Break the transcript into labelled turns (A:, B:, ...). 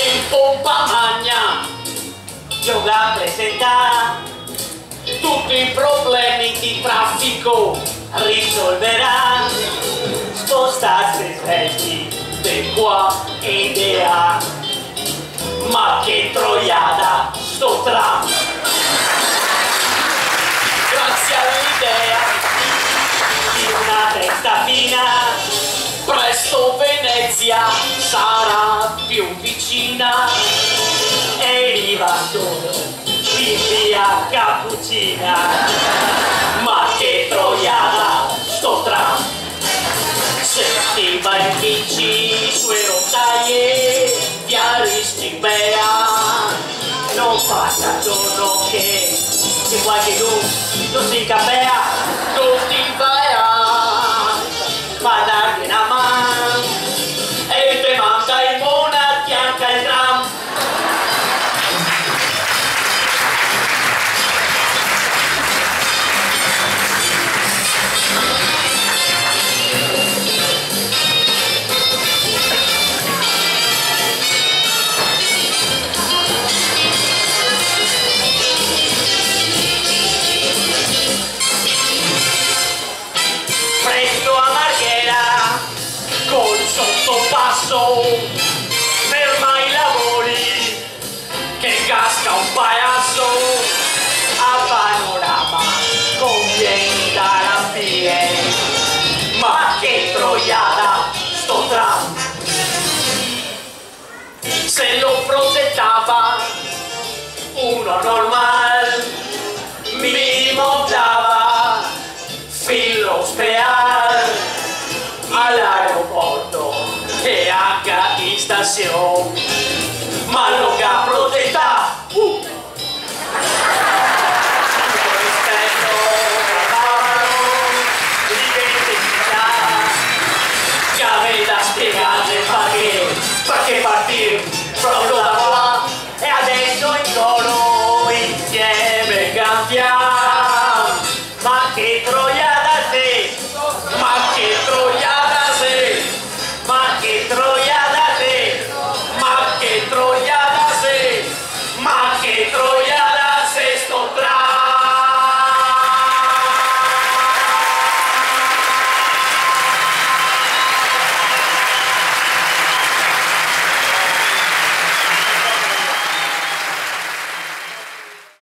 A: In pompa magna gioca a presentare tutti i problemi di traffico, risolverà. Spostarsi svelti di qua e di là, ma che troiada sto tram. Grazie all'idea di una testa fina, presto Venezia sarà più vicina e arrivato in via Cappuccina. Ma che troiada sto tram, sentiva in bici sue rotaie di Aristibea. Non passa giorno che qualcuno non si incapea, non ti vai a dargli una mano e te manca in buona fianca il tram. Ferma i lavori che casca un pagliaccio a panorama conviene da rapire. Ma che troiada sto tram, se lo progettava uno normal mi montava filo speal all'aeroporto e anche in stazione, ma lo che ha progettato rispetto l'identità che aveva spiegato perché partire proprio da qua e adesso in coro insieme cantiamo.